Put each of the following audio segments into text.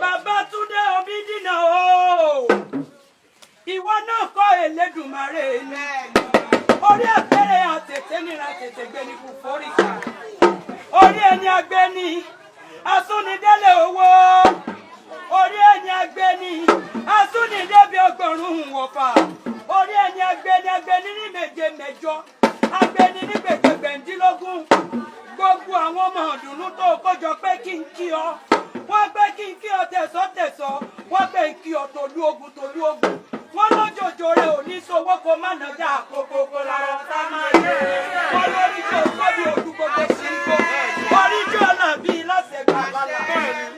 Babátúndé Omídínà o, ìwọ náà kọ́ Elédùmarè ni. Orí àpẹẹrẹ àtètè nira tètè gbé ní kú foríkà. Orí ẹni agbé ni asúnidélé owó. Orí ẹni agbé ni asúnidébi ọgbọ̀rún wọ̀fà. Orí ẹni agbé ní méje mẹ́jọ. Agbé ní gbẹ̀gbẹ̀ndínlógún. Gbogbo àwọn ọmọ ọ̀dùnnú tó kójọ pé kí n kí ọ. Wọ́n gbé kí n kí ọ tẹ̀sọ́. Wọ́n gbé kí ọ tòlú ogun. Wọ́n lójoojú rẹ̀ ò ní sowó kó má nàjà àkókò lára ọ̀tá máa yé. Wọ́n lórí tó gbọ́dọ̀ ojú gbogbo sí igbó. Orí jù ọ̀nà bíi lọ́sẹ̀ gbàgbàlà.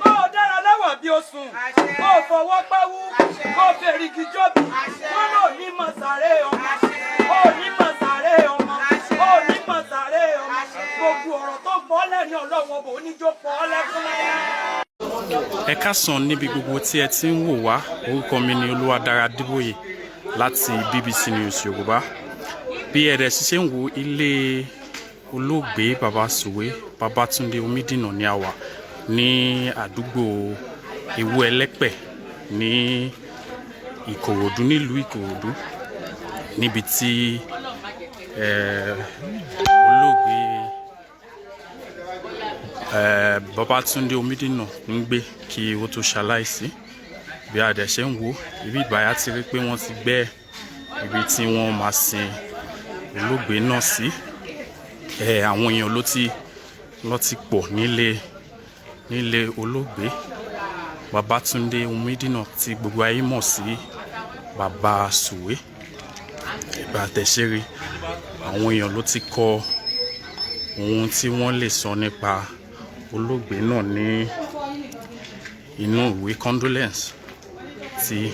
Kó o dára lẹ́wọ̀n bí o sùn. Kó o fọwọ́ pẹ́wú. Kó o fèrègì jóbi. Wọ́n lò ní mọ̀sàré ọmọ. Ó ní mọ̀sàré ọmọ. Ó ní mọ̀sàré ọmọ. Gbogbo ọ̀rọ̀ tó gbọ́ lẹ́ni ọlọ́wọ́ bò ní jó pọ̀ lẹ́kún lẹ́yìn. Ẹ káàsán níbi gbogbo tí ẹ ti ń wò wá. Orúkọ mi ni Olúwadára Adébóyè láti BBC News Yorùbá. Bí ẹ̀rẹ̀ ṣiṣẹ́ ń wo ilé olóògbé Baba Suwe Babátúndé Omídínà ní a wà ní àdúgbò Ewu Ẹlẹ́pẹ̀ ní Ìkòròdú nílùú Ìkòròdú, níbi tí olóògbé Babátúndé Omídínà ń gbé kí ó tó ṣaláìsí. Bí a dẹ̀ ṣe ń wo ibi ìbáyá ti rí pé wọ́n ti gbẹ́ ibi tí wọ́n máa sin olóògbé náà sí. Àwọn èèyàn ló ti pọ̀ nílé olóògbé Babátúndé Omídínà tí gbogbo ayé mọ̀ sí Baba Suwe. Ìgbà tẹ̀ṣẹ́ rí àwọn èèyàn ló ti kọ ohun tí wọ́n lè sọ nípa olóògbé náà ní inú ìwé condolence tí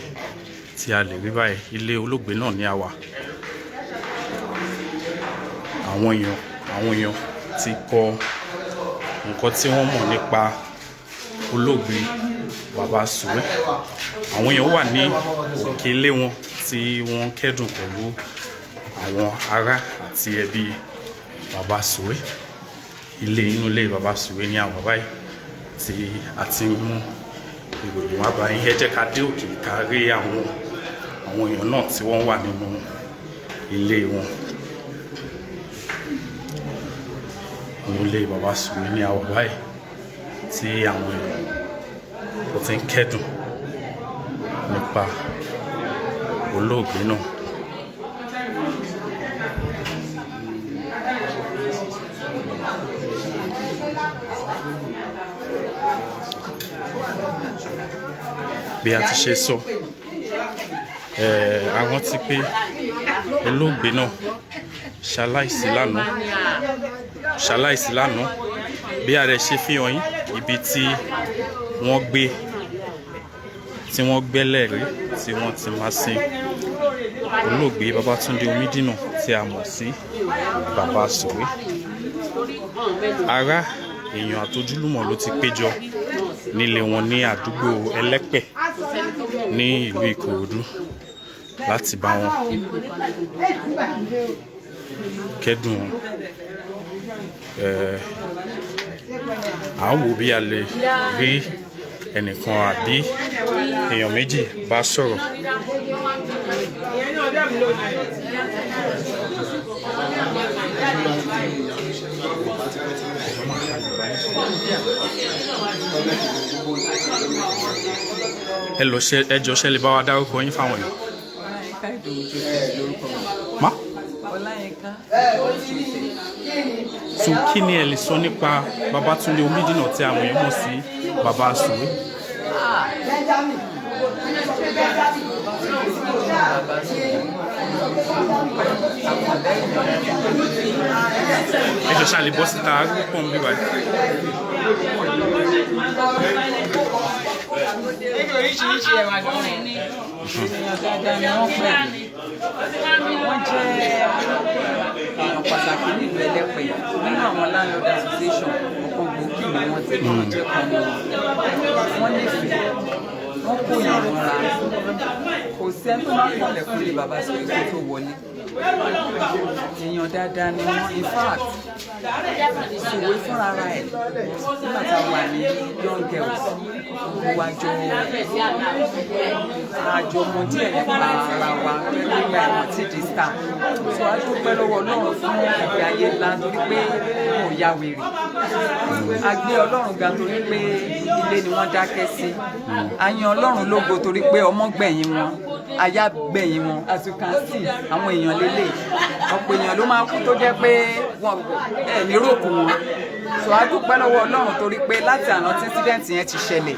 a lè rí báyìí. Ilé olóògbé náà ní a wà. Àwọn èèyàn ti kọ nǹkan tí wọ́n mọ̀ nípa olóògbé Baba Suwe. Àwọn èèyàn wà ní òkè ilé wọn tí wọ́n kẹ́dùn pẹ̀lú àwọn ará àti ẹbí Baba Suwe. Inú ilé Baba Suwe ní àwọn báyìí tí a ti ń mú ìròyìn wá báyìí. Ẹ jẹ́ ká dé òkè ká rí àwọn èèyàn náà tí wọ́n wà nínú ilé wọn. Inú ilé Baba Suwe ní àwọn báyìí tí àwọn èèyàn tó ti ń kẹ́dùn nípa olóògbé náà. Bí a ti ṣe sọ, a rántí pé olóògbé náà ṣaláìsí lánàá. Bí a rẹ̀ ṣe fi hàn yín ibi tí wọ́n gbẹ́lẹ̀ rí tí wọ́n ti máa sin olóògbé Babátúndé Omídínà tí a mọ̀ sí Baba Suwe. Ará, èèyàn àtojúlùmọ̀ ló ti péjọ nílé wọn ní àdúgbò Ẹlẹ́pẹ̀ ní ìlú Ìkòròdú láti bá wọn kẹ́dùn. À ń wò bí a lè rí ẹnìkan àbí èèyàn méjì bá sọ̀rọ̀. Ẹ jọ̀ọ́ ṣé lè bá wa dárúkọ yín fáwọn èèyàn. Ma? So kí ni ẹ lè sọ nípa Babátúndé Omídínà tí àwọn èèyàn mọ̀ sí Baba Suwe? Ẹ jọ̀ọ́ ṣá lè bọ́ síta pọ̀ ń bí wáyé. Oríṣiríṣi ẹwà lọ́rùn ní èèyàn dáadáa ni wọ́n pè mí. Wọ́n jẹ́ èèyàn pàtàkì nílùú Ẹlẹ́pẹ̀ nínú àwọn landlord association ọ̀kan gbòógì ni wọ́n ti wọ́n jẹ́ kan ní wọ́n nífẹ̀ẹ́ wọ́n kó yàn mọ́ra. Kò sí ẹni tó máa ń kọ̀lẹ̀ fún ilé Baba Suwe tó wọlé. èèyàn dáadáa ni wọ́n in fact Sùwé fúnra ẹ̀ nígbà tá a wà ní young girls gbogbo àjọ mọ díẹ̀ nípa ara wa nígbà ẹ̀wọ̀n tí di star so a dúpẹ́ lọ́wọ́ Ọlọ́run fún ìgbé ayé ńlá torí pé wọn ò ya wèrè a gbé Ọlọ́run ga torí pé ilé ni wọ́n dákẹ́ sí a yan Ọlọ́run lógo torí pé ọmọ gbẹ̀yìn wọn aya gbẹ̀yìn wọn as you can see àwọn èèyàn lélẹ̀ ọ̀pọ̀ èèyàn ló máa kú tó jẹ́ pé wọn ẹ̀ ní ròkù wọn so a dúpẹ́ lọ́wọ́ Ọlọ́run torí pé láti àná tí incident yẹn ti ṣẹlẹ̀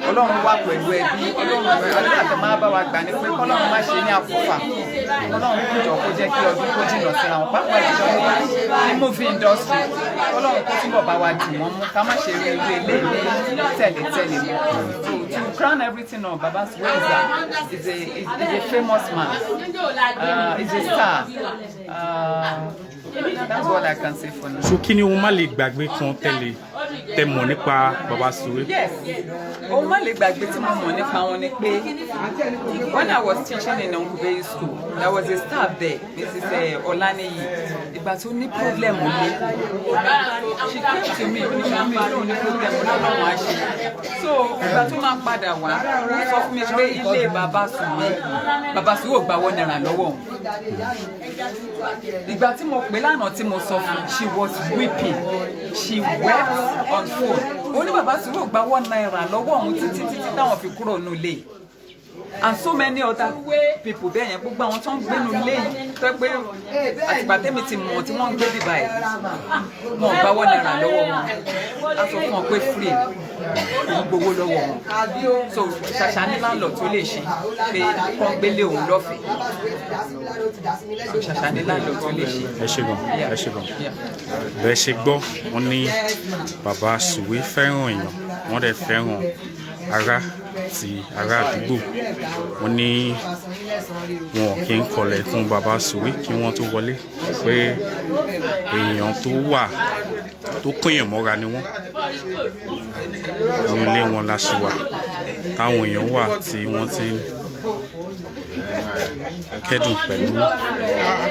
Ọlọ́run wà pẹ̀lú ẹbí Ọlọ́run àdúrà tó máa bá wa gbà ní pé kọ́lọ́run má ṣe ní àfọ́fà Ọlọ́run kújọ kó jẹ́ kí ọdún kó jìnnà síra wọn pápá ìjọba ní movie industry Ọlọ́run kó túbọ̀ bá wa dì wọ́n mú ká má ṣe rí irú eléyìí tẹ̀lé mọ́ to crown everything on Baba Suwe is a famous man is a star. That's what I can say for now. So kí ni o má lè gbàgbé kan tẹ́ mọ̀ nípa Baba Suwe? Yes, o má lè gbàgbé tí mo mọ̀ nípa wọn ni pé when I was teaching in Onkubeyi school there was a staff there Mrs. Olaniyi ìgbà tó ní problem lé she came to me ní problem lọ́wọ́ wá ṣe so ìgbà tó máa padà wá ó sọ fún mi pé ilé Baba Suwe ò gbà wọ́n náírà lọ́wọ́ ìgbà tí mo pè lánàá tí mo sọ fún she was weeping she wept on phone ó ní Baba Suwe ò gbà wọ́n náírà lọ́wọ́ òun títí táwọn fi kúrò nílé and so many other people bẹ́ẹ̀ yẹn gbogbo àwọn tó ń gbé nílé yìí tó pé àtìgbà tẹ́mi ti mọ̀ tí wọ́n ń gbé bíbá ẹ̀ wọn ò gbà wọ́n náírà lọ́wọ́ wọn a sọ fún wọn pé free òun gbowó lọ́wọ́ wọn so ṣàṣà ní landlord tó lè ṣe pé kán gbélé òun lọ́fẹ̀ẹ́ so ṣàṣà ní landlord tó lè ṣe. ẹ ṣé gan bẹ́ẹ̀ ṣe gbọ́ wọn ní Baba Suwe fẹ́ràn èèyàn wọ́n dẹ̀ fẹ́ràn ará àdúgbò wọn ní wọn kì í kọlẹ̀ fún Baba Suwe kí wọ́n tó wọlé pé èèyàn tó kóyàn mọ́ra ni wọ́n ní ilé wọn la ṣe wà táwọn èèyàn wà tí wọ́n ti kẹ́dùn pẹ̀lú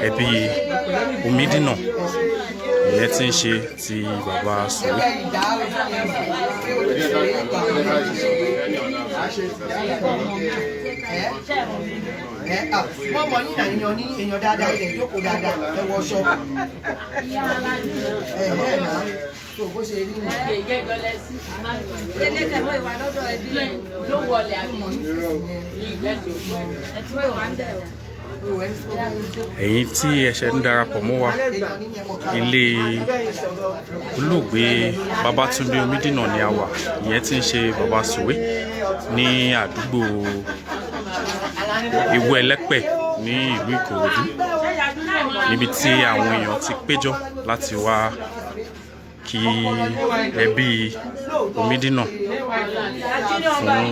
ẹbí Omidina ìyẹn tí ń ṣe ti Baba Suwe. wọ́n mọ̀ ní àyàn ní èèyàn dáadáa ilẹ̀ jókòó dáadáa ẹ wọ ṣọ́ọ̀bù náà tó bó ṣe rí nù. Tẹ́lẹ̀ tẹ̀mọ́ ìwà lọ́dọ̀ ẹbí ló wọlé àmọ́ ẹ̀yin tí ẹ ṣe ń darapọ̀ mọ́ wa ilé olóògbé Babátúndé Omidina ni a wà ìyẹn tí ń ṣe Baba Suwe ní àdúgbò Ewu Ẹlẹ́pẹ̀ ní ìlú Ìkòròdú níbi tí àwọn èèyàn ti péjọ láti wá kí ẹbí Omidina fún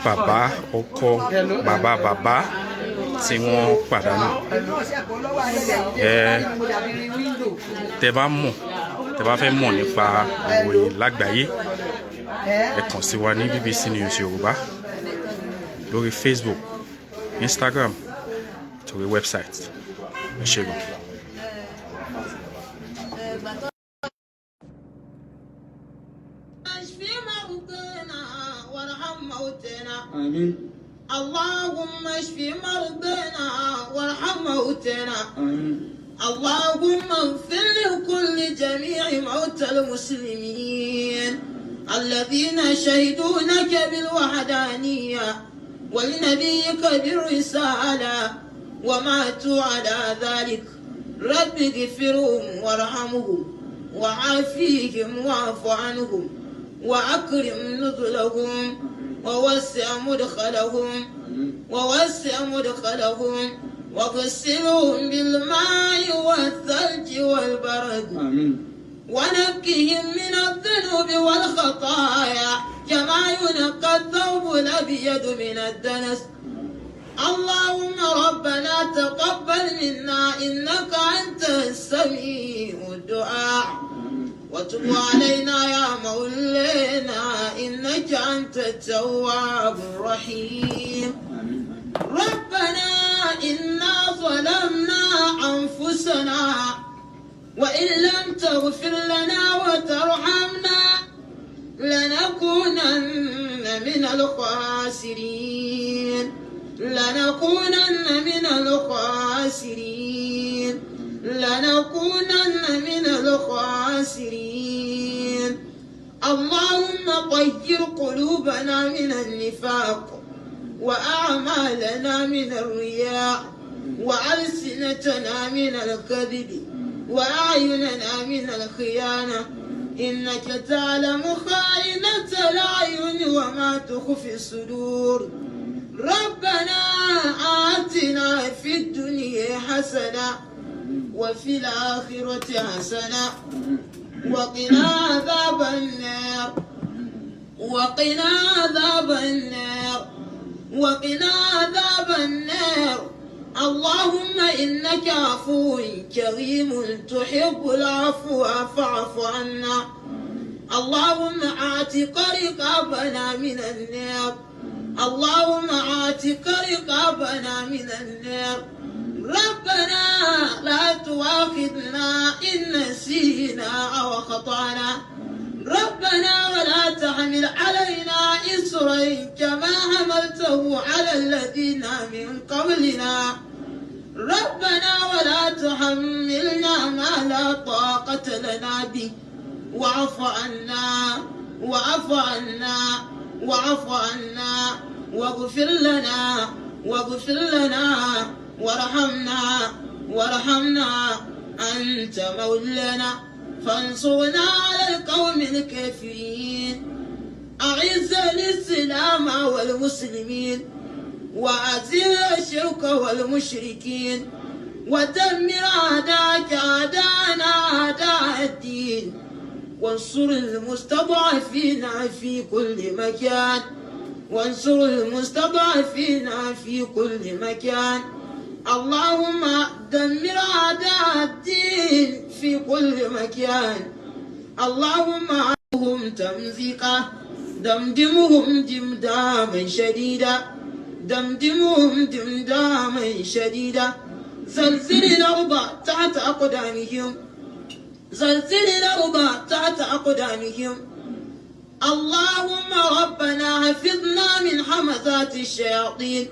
bàbá ọkọ bàbá tí wọ́n pàdánù. Tẹ́ bá fẹ́ mọ̀ nípa ìròyìn lágbàáyé ẹ kàn sí wa ní BBC News Yorùbá lórí Facebook, Instagram torí website. Ẹ ṣé gan. Àmín. اللهم اشف مرضنا وارحم موتنا اللهم اغفر لكل جميع موتى المسلمين الذين شهدوا لك بالوحدانية ولنبيك بالرسالة وماتوا على ذلك رب اغفرهم وارحمهم وعافيهم واعف عنهم وأكرم نزلهم ووسع مدخلهم وغسلهم بالماء والثلج والبرد ونقهم من الذنوب والخطايا كما ينقى الثوب الأبيض من الدنس اللهم ربنا تقبل منا إنك أنت السميع الدعاء وتب علينا يا مولانا إنك أنت التواب الرحيم ربنا إنا ظلمنا أنفسنا وإن لم تغفر لنا وترحمنا لنكونن من الخاسرين لنكونن من الخاسرين لنكونن من الخاسرين. اللهم طهر قلوبنا من النفاق وأعمالنا من الرياء وألسنتنا من الكذب وأعيننا من الخيانة إنك تعلم خائنة الأعين وما تخفي الصدور. ربنا آتنا في الدنيا حسنة وفي الآخرة حسنة وقنا عذاب النار وقنا عذاب النار وقنا عذاب النار. اللهم إنك عفو كريم تحب العفو فاعف عنا. اللهم اعتق رقابنا من النار اللهم اعتق رقابنا من النار. ربنا لا تؤاخذنا إن نسينا أو خطأنا ربنا ولا تحمل علينا إصرا كما حملته على الذين من قبلنا ربنا ولا تحملنا ما لا طاقة لنا به واعف عنا واعف عنا واعف عنا واغفر لنا واغفر لنا وارحمنا أنت مولانا فانصرنا على القوم الكافرين. أعز الإسلام والمسلمين وأذل الشرك والمشركين ودمر أعداءك أعداءنا أعداء الدين وانصر المستضعفين في كل مكان وانصر المستضعفين في كل مكان. اللهم دمر أعداء الدين في كل مكان. اللهم عهم تمزيقا دمدمهم دمداما شديدا دمدمهم دمداما شديدا. زلزل الأرض تحت أقدامهم زلزل الأرض تحت أقدامهم. اللهم ربنا حفظنا من همزات الشياطين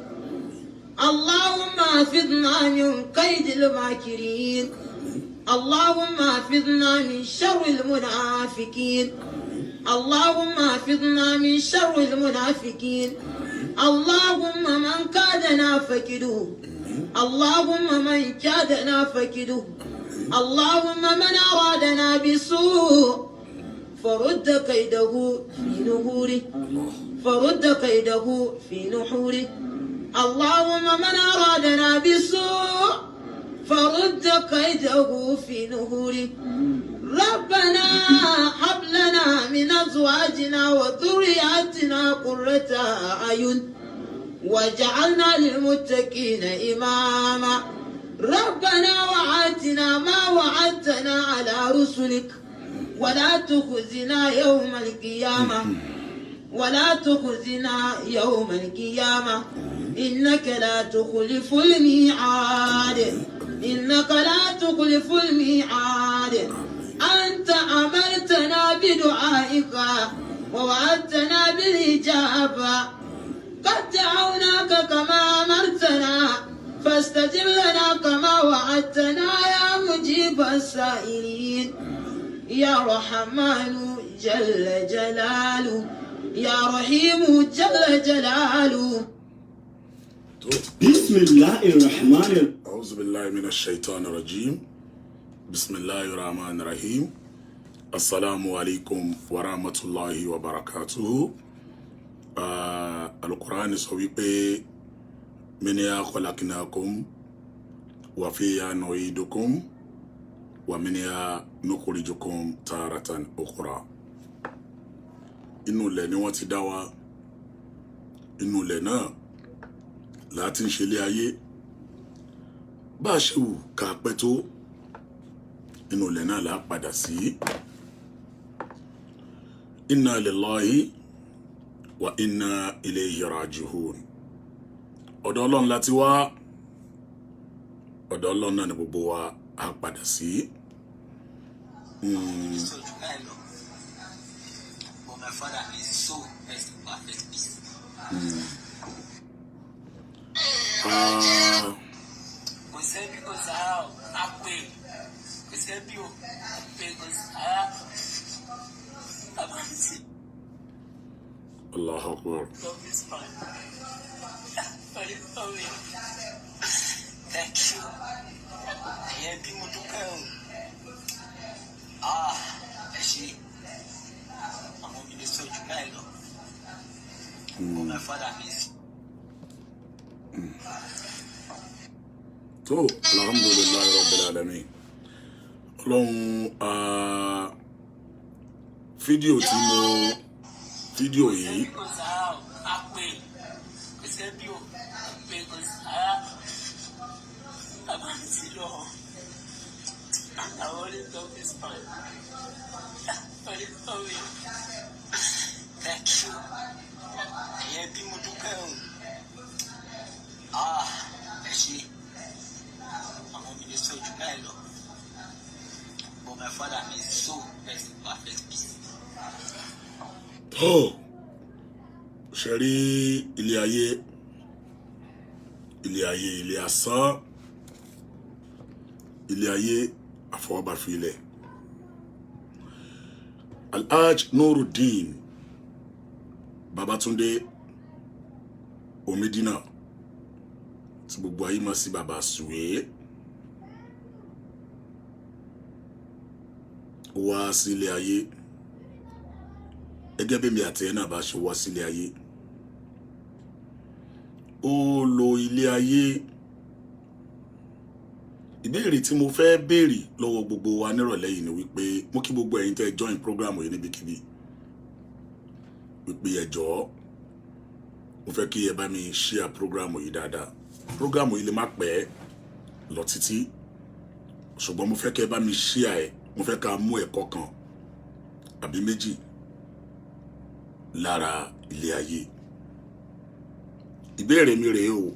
اللهم حفظنا من كيد الماكرين اللهم حفظنا من شر المنافقين اللهم حفظنا من شر المنافقين. اللهم من كادنا فكده اللهم من كادنا فكده. اللهم من أرادنا بسوء فرد كيده في نحوره فرد كيده في نحوره. اللهم من أرادنا بسوء فرد كيده في نحوره. ربنا هب لنا من أزواجنا وذرياتنا قرة أعين واجعلنا للمتقين إماما. ربنا وآتنا ما وعدتنا على رسلك ولا تخزنا يوم القيامة ولا تخزنا يوم القيامة إنك لا تخلف الميعاد إنك لا تخلف الميعاد. أنت أمرتنا بدعائك ووعدتنا بالإجابة قد دعوناك كما أمرتنا فاستجب لنا كما وعدتنا يا مجيب السائلين. يا رحمن جل جلاله يا رحيم جل جلاله. بسم الله الرحمن الرحيم. أعوذ بالله من الشيطان الرجيم. بسم الله الرحمن الرحيم. السلام عليكم ورحمة الله وبركاته. القرآن سويبي منها خلقناكم وفيها نعيدكم ومنها نخرجكم تارة أخرى. inú ilẹ̀ ni wọ́n ti dá wa, inú ilẹ̀ náà la ti ń ṣe ilé ayé. Bá a ṣe wù ká pẹ́ tó, inú ilẹ̀ náà la padà sí. Inna lillahi wa inna ilayhi raji'un. Ọ̀dọ̀ Ọlọ́run la ti wá, ọ̀dọ̀ Ọlọ́run náà ni gbogbo wa á padà sí. But my father is so best perfect peace. Kò sẹ́bí kò sára o, a pè. Kò sẹ́bí o, a pè kò sára. Àbáǹtì. Allahu Akbar. Love is fine. Very sorry. Thank you. Ẹ̀yẹ́ bí mo dúpẹ́ o. Ẹ ṣe. Àwọn mi lè sọ jù báyìí lọ. But my father is. So, alhamdulillahi rabbil alamin. Ọlọ́run fídíò yìí Kò sára o, a pè. Kò sẹ́bí o, a pè kò sára. Àbáǹtì lọ. Àwọn only love is fine. Very sorry. Thank you. Ẹ̀yẹ́ bí mo dúpẹ́ o. Ẹ ṣe. Àwọn mi lè sọ jù báyìí lọ. But my father is so best perfect peace. tó ṣe rí ilé asán, ilé ayé àfọwọ́bàfilẹ̀. Alhaj Nuruddin Babatunde Omidina tí gbogbo ayé mọ̀ sí Baba Suwe wá sílé ayé gẹ́gẹ́ bí mi àti ẹ̀ náà bá ṣe wá sílé ayé. Ó lo ilé ayé. Ìbéèrè tí mo fẹ́ béèrè lọ́wọ́ gbogbo wa nírọ̀lẹ́ yìí ni wípé mo kí gbogbo ẹ̀yin tẹ́ join program yìí níbikíbi wípé ẹ jọ̀ọ́ mo fẹ́ kí ẹ bá mi share program yìí dáadáa. Program yìí lè má pẹ́ lọ títí ṣùgbọ́n mo fẹ́ kí ẹ bá mi share ẹ̀. Mo fẹ́ ká mú ẹ̀kọ́ kan àbí méjì lára ilé ayé. Ìbéèrè mi rèé o,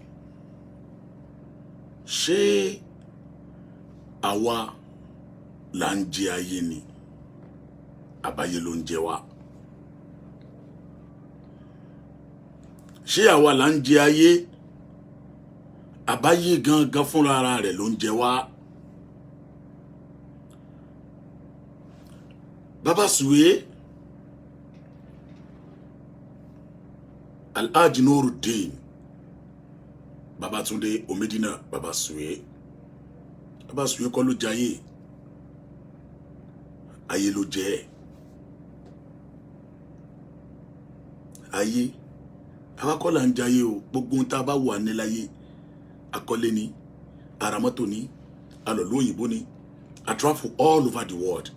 ṣé àwa là ń jẹ ayé ni àbáyé ló ń jẹ wá? Ṣé àwa là ń jẹ ayé àbáyé gangan fúnra ara rẹ̀ ló ń jẹ wá? Baba Suwe Alhaj Nuruddin Babatunde Omidina Baba Suwe kọ́ ló jayé, ayé ló jẹ́. Ayé àwa kọ́ là ń jayé o. Gbogbo ohun tá a bá wà níláyé, akọ́lé ni, aramọ́tò ni, alọ̀lú òyìnbó ni, I travel all over the world.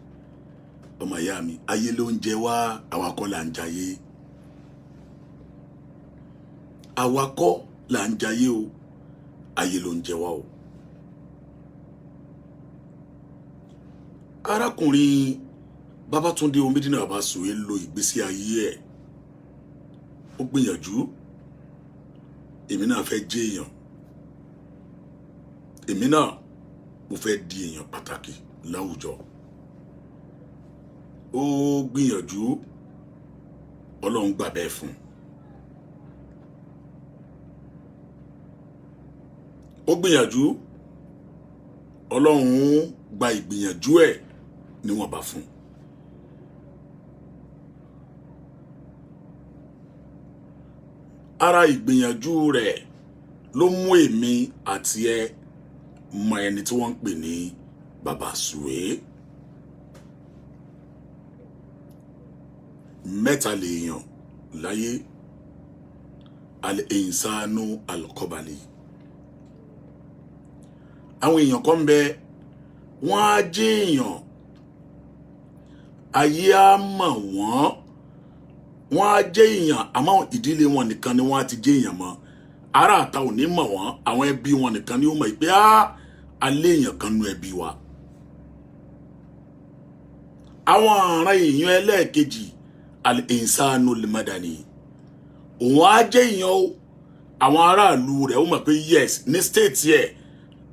Ọmọ ìyá mi, ayé ló ń jẹ wá, àwa kọ́ là ń jayé. Àwa kọ́ là ń jayé o, ayé ló ń jẹ wá o. Arákùnrin Babatunde Omidina Baba Suwe lo ìgbésí ayé ẹ̀. Ó gbìyànjú, èmi náà fẹ́ jẹ́ èèyàn, èmi náà mo fẹ́ di èèyàn pàtàkì láwùjọ. Ó gbìyànjú, Ọlọ́run gbà bẹ́ẹ̀ fún. Ó gbìyànjú, Ọlọ́run gba ìgbìyànjú ẹ̀ níwọ̀nba fún. Ara ìgbìyànjú rẹ̀ ló mú èmi àti ẹ mọ ẹni tí wọ́n ń pè ní Baba Suwe. Mẹ́ta lèèyàn láyé, al-insanu al-qabali. Àwọn èèyàn kan ń bẹ, wọ́n á jẹ́ èèyàn, ayé á mọ̀ wọ́n á jẹ́ èèyàn, àmọ́ ìdílé wọn nìkan ni wọ́n á ti jẹ́ èèyàn mọ́. Ará àta ò ní mọ̀ wọ́n, àwọn ẹbí wọn nìkan ni ó mọ̀ pé alẹ́ èèyàn kan nú ẹbí wa. Àwọn àrà èèyàn ẹlẹ́ẹ̀kejì, al-insanu al-madani, òun á jẹ́ èèyàn o. Àwọn aráàlú rẹ̀ ó mọ̀ pé yes, ní state yẹ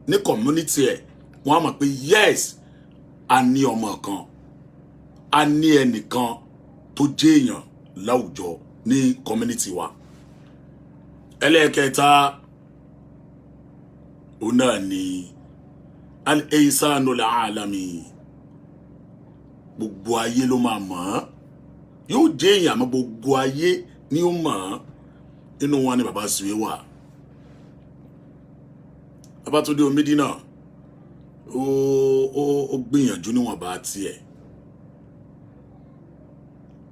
ní community ẹ̀ wọ́n á mọ̀ pé yes a ní ọmọ kan a ní ẹnìkan tó jẹ́ èèyàn láwùjọ ní community wa. Ẹlẹ́ẹ̀kẹta òun náà ni al-ihsanul alami, gbogbo ayé ló máa mọ̀ ọ́, yóò jẹ́ èèyàn àmọ́ gbogbo ayé ni ó mọ̀ ọ́. Inú wọn ni bàbá Suwe wà. Babátúndé Omídínà ó gbìyànjú níwọ̀n bá tiẹ̀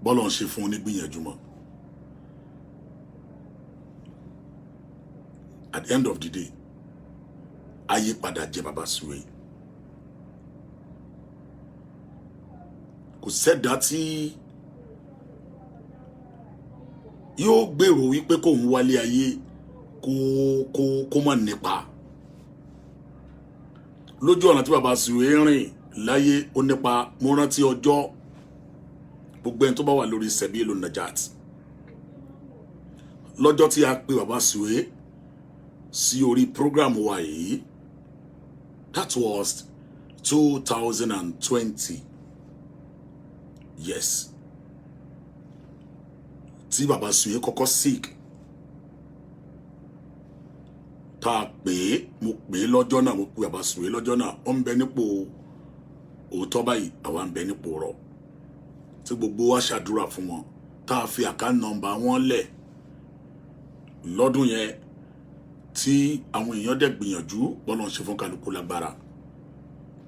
bọ́lọ̀ ń ṣe fún un ní gbìyànjú mọ́. At the end of the day ayé padà jẹ bàbá Suwe. Kò sẹ́dá tí yóò gbèrò wípé kò ń wálé ayé kó mọ̀ nípa. Lójú ọ̀nà tí bàbá Suwe rìn láyé ó nípa. Mo rántí ọjọ́ gbogbo ẹni tó bá wà lórí Sabilun Najat lọ́jọ́ tí a pè bàbá Suwe sí orí program wa yìí, that was 2020. Yes, tí bàbá Suwe kọ́kọ́ sick tá a pè é, mo pè é lọ́jọ́ náà, mo pè bàbá Suwe lọ́jọ́ náà. Ó ń bẹ nípò òótọ́ báyìí, àwa ń bẹ nípò rọ̀, tí gbogbo wa ṣàdúrà fún wọn, tá a fi account number wọn lẹ̀ lọ́dún yẹn, tí àwọn èèyàn dẹ̀ gbìyànjú bọ́lọ̀ ń ṣe fún kálukú lágbára,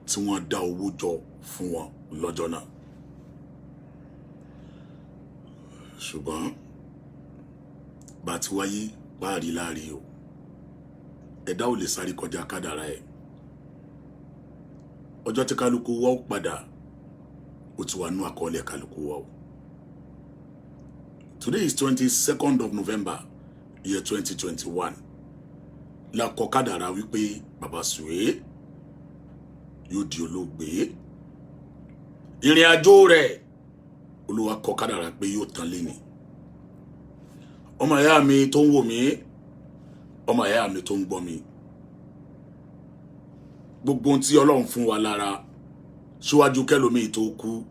tí wọ́n dá owó jọ fún wọn lọ́jọ́ náà. Ṣùgbọ́n bá ti wáyé páàrí láàrí o, ẹ̀dá ò lè sáré kọjá kádàrá ẹ̀. Ọjọ́ tí kálukú wa ó padà ó ti wà nú àkọọ́lẹ̀ kálukú wa o. Today is 22nd of November, year 2021. La kọ kádàrá wípé bàbá Suwe yóò di olóògbé. Ìrìn àjò rẹ̀ Olúwa kọ kádàrá pé yóò tán léni. Ọmọ ìyá mi tó ń wò mí, ọmọ ìyá mi tó ń gbọ́ mi, gbogbo ohun tí Ọlọ́run fún wa lára síwájú kẹ́lòmíì tó kú,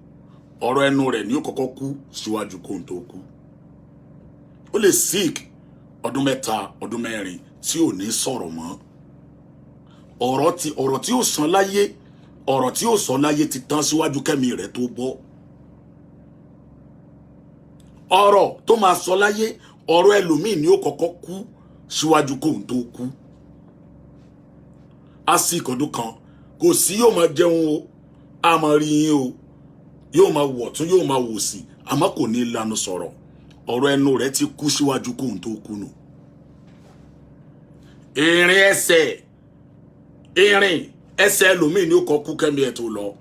ọ̀rọ̀ ẹnu rẹ̀ ni ó kọ́kọ́ kú síwájú kóhun tó kú. Ó lè sick ọdún 3 ọdún 4 tí ò ní sọ̀rọ̀ mọ́. Ọ̀rọ̀ tí ó sọ láyé, ọ̀rọ̀ tí ó sọ láyé ti tán síwájú kẹ́mi rẹ̀ tó bọ́. Ọ̀rọ̀ tó máa sọ láyé, ọ̀rọ̀ ẹlòmíì ni ó kọ́kọ́ kú síwájú kóhun tó kú. A sì kọdún kan kò sí yóò máa jẹun o, a máa rí yín o, yóò máa wọ̀ tún yóò máa wò sí, àmọ́ kò ní lanu sọ̀rọ̀. Ọ̀rọ̀ ẹnu rẹ̀ ti kú síwájú kóhun tó kú nù. Ìrìn ẹsẹ̀ ẹlòmíì ni ó kọ́ kú kẹ́mi ẹ̀ tó lọ.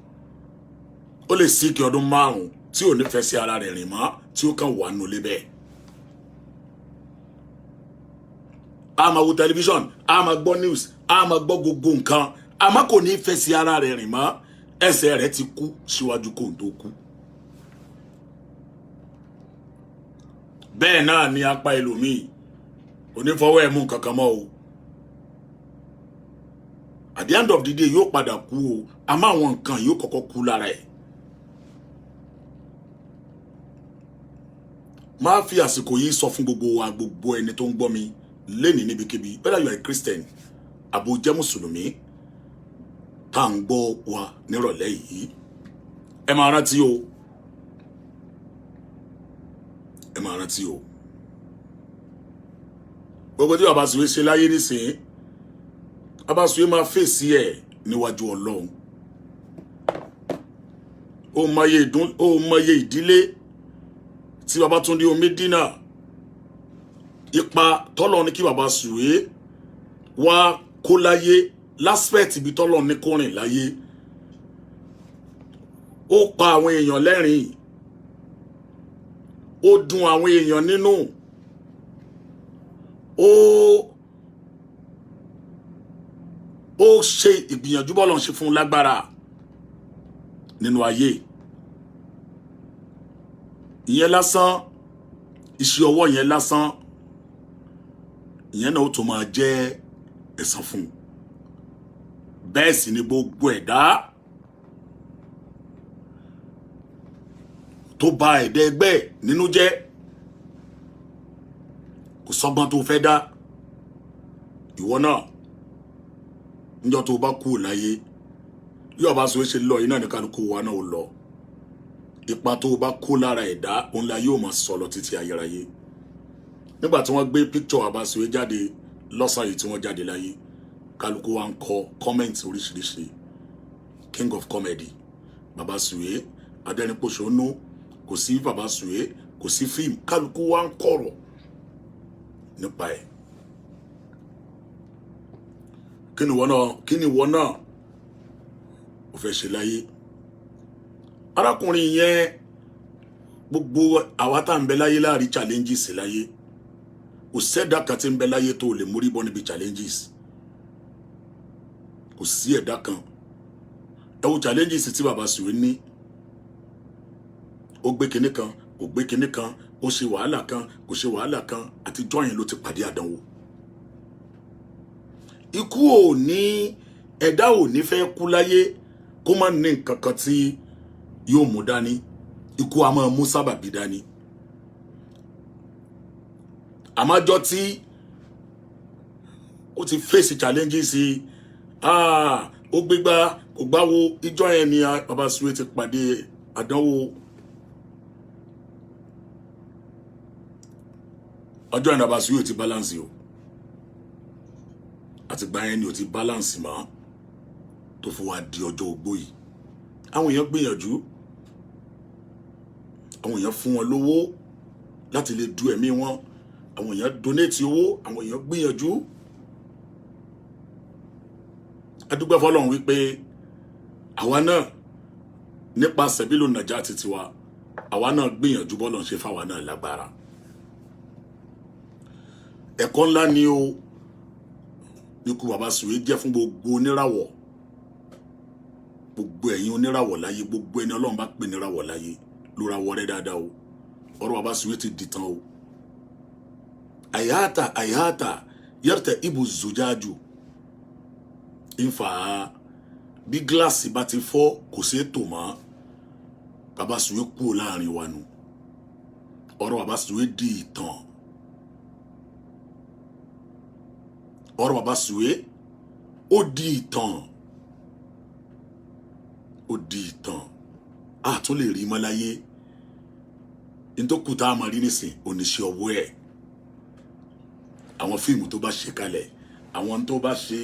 Ó lè sí kí ọdún 5 tí ò ní fẹ́ sí ara rẹ̀ rìn mọ́, tí ó kàn wà nù lébẹ̀. A máa wo tẹlifíṣọ̀n, a máa gbọ́ news, a máa gbọ́ gbogbo nǹkan, àmọ́ kò ní fẹ́ sí ara rẹ̀ rìn mọ́. Ẹsẹ̀ rẹ̀ ti kú síwájú kóhun tó kú. Bẹ́ẹ̀ náà ni apá ẹlòmíì onífọwọ́ ẹ̀mú kankan mọ́ o. At the end of the day yóò padà kú o, àmọ́ àwọn nǹkan yóò kọ́kọ́ kú lára ẹ̀. Máa fi àsìkò yìí sọ fún gbogbo wa, gbogbo ẹni tó ń gbọ́ mi lénìí níbikíbi, whether you are a Christian àbò jẹ́ Mùsùlùmí tá à ń gbọ́ wa nírọ̀lẹ́ yìí. Ẹ máa rántí o. Ẹ máa rántí o. Gbogbo tí bàbá Suwe ṣe láyé nísìnyí, bàbá Suwe máa fèsì ẹ̀ níwájú Ọlọ́run. Ó mọye ìdílé tí Babátúndé Omídínà, ipa tọ́lọ̀ ní kí bàbá Suwe wá kó láyé, láspẹ̀tì ibi tọ́lọ̀ ní kó rìn láyé. Ó pa àwọn èèyàn lẹ́rìn, ó dùn àwọn èèyàn nínú, ó ṣe ìgbìyànjú bọ́lọ̀ ṣe fún lágbára nínú ayé. Ìyẹn lásán, iṣẹ́ ọwọ́ yẹn lásán, ìyẹn náà ó tó máa jẹ́ ẹ̀san fún. bẹ́ẹ̀ sì ni gbogbo ẹ̀dá tó ba ẹ̀dá ẹgbẹ́ nínú jẹ́ kò sọ́gbọ́n tó fẹ́ dá ìwọ náà níjọ́ tó bá kú láyé yóò bá sọ ṣe lọ iná ní kálukú wa náà ó lọ ipa tó bá kó lára ẹ̀dá òun la yóò máa sọ̀rọ̀ títí ayérayé nígbà tí wọ́n gbé píkítọ̀ Abasuwe jáde lọ́sàn yìí tí wọ́n jáde láyé kálukú wa ń kọ kọ́mẹ́ǹtì oríṣiríṣi king of comedy Babasuwe adẹ́rìnpòṣónú kò sí Babasuwe kò sí fíìmù kálukú wa ń kọ̀rọ̀ nípa ẹ̀ kí ni wọ́n náà ó fẹ́ ṣe láyé arákùnrin yẹn gbogbo àwa tá ń bẹ láyé láàrí challenges láyé kò sẹ́dá kan tí ń bẹ láyé tó lè mórí bọ́ níbi challenges kò sí ẹ̀dá kan ẹ wo challenges tí Babasuwe ní ó gbé kinní kan kò gbé kinní kan ó ṣe wàhálà kan kò ṣe wàhálà kan àti jọyìn ló ti pàdé àdánwò ikú ò ní ẹ̀dá ò ní fẹ́ kú láyé kó má ní nǹkan kan tí yóò mú dání ikú a máa mú sábàbí dání àmájọ tí ó ti face challenges ó gbégbá kò gbáwo ìjọ yẹn ni Babasuwe ti pàdé àdánwò ọjọ́ yẹn Babasuwe ti balance o àti gbà yẹn ni ò ti balance mọ́ tó fi wá di ọjọ́ ogbó yìí àwọn èèyàn gbìyànjú àwọn èèyàn fún wọn lówó láti lè du ẹ̀mí wọn àwọn èèyàn donate owó àwọn èèyàn gbìyànjú adúgbò fọ́lọ́run wípé àwa náà nípa sẹ̀bílò nàjà àti tiwa àwa náà gbìyànjú bọ́lọ̀ ṣe fáwa náà lágbára ẹ̀kọ́ ńlá ni o ikú Babasuwe jẹ́ fún gbogbo oníràwọ̀ gbogbo ẹ̀yin oníràwọ̀ láyé gbogbo ẹni Ọlọ́run bá pè níràwọ̀ láyé lóra wọrẹ́ dáadáa o ọ̀rọ̀ Babasuwe ti dìtàn o àyàtà yẹ́rẹ̀tẹ̀ ibù zòjáàjù ìfà bí gíláàsì bá ti fọ́ kò sí ètò mọ́ Babasuwe kúrò láàrin wa nù ọ̀rọ̀ Babasuwe di ìtàn ọ̀rọ̀ Babasuwe ó di ìtàn a tún lè rí mọ́ láyé nítòkùtà àmọ́ rí nísìn oníṣẹ́ ọwọ́ ẹ̀ àwọn fíìmù tó bá ṣe kalẹ̀ àwọn tó bá ṣe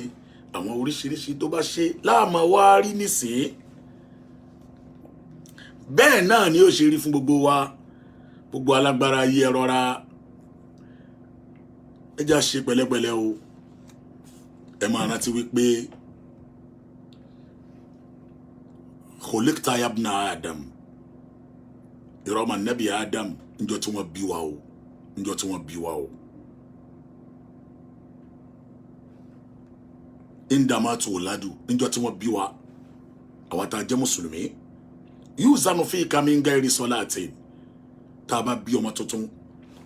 àwọn oríṣiríṣi tó bá ṣe láàmú wá rí nísìn bẹ́ẹ̀ náà ni ó ṣe rí fún gbogbo wa gbogbo alágbára ayé ẹ rọra ẹ já ṣe pẹ̀lẹ́pẹ̀lẹ́ o ẹ máa rántí wípé khuliqta ya ibna Adam ìrọ̀mà nẹ́bí Adam níjọ́ tí wọ́n bí wa o indama tó ládù níjọ́ tí wọ́n bí wa àwọn tá a jẹ́ mùsùlùmí yuzanu fika min gairi salatin tá a bá bí ọmọ tuntun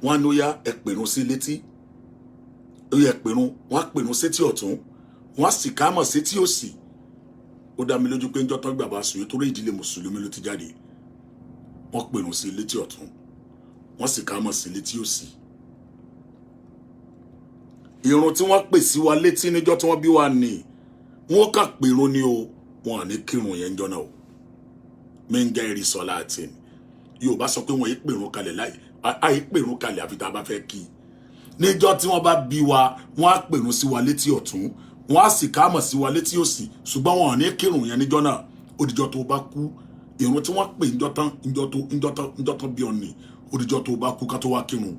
wọ́n á ní ó yá ẹ pèrún sí létí ó yẹ pèrún wọ́n á pèrún sétí ọ̀tún wọ́n á sì kámọ̀ sétí òsì ó dá mi lójú pé ń jọ́tọ́ gbà Babasuwe torí ìdílé mùsùlùmí ló ti jáde wọ́n pèrún sí létí ọ̀tún wọ́n sì kámọ̀ sí létí òsì ìrun tí wọ́n pè sí wa létí níjọ́ tí wọ́n bí wa ní wọ́n kà pèrún ni o wọn à ní kírun yẹn jọ náà o menga eri solatin yóò bá sọ pé wọ́n yí pèrún kalẹ̀ láì àyí pèrún kalẹ̀ àfi tá a bá fẹ́ kí níjọ́ tí wọ́n bá bí wa wọ́n á pèrún sí wa létí ọ̀tún wọ́n á sì kámọ̀ sí wa létí òsì ṣùgbọ́n wọn à ní kírun yẹn níjọ́ náà ó dìjọ́ tó bá kú ìrun tí wọ́n pè níjọ́ tán bí ọ̀nì ó dìjọ́ tó bá kú ká tó wá kírun.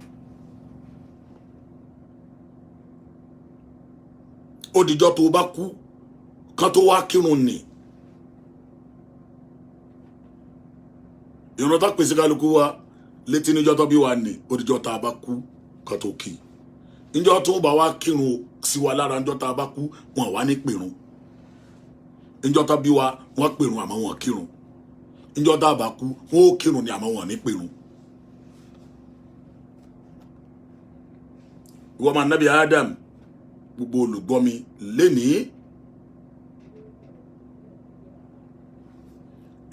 ó dìjọ́ tó bá kú ká tó wá kírun ni ìrun tá pèsè kálukú wa létí níjọ́ tó bí wa ni ó dìjọ́ tá a bá kú ká tó kí níjọ́ tó bá wá kírun sí wa lára níjọ́ tá a bá kú wọn wá ní pèrún níjọ́ tó bí wa wọ́n pèrún àmọ́ wọn kírun níjọ́ tá a bá kú wọn ó kírun ni àmọ́ wọn ní pèrún. ìwọ máa nábì Adam gbogbo olùgbọ́ mi lénìí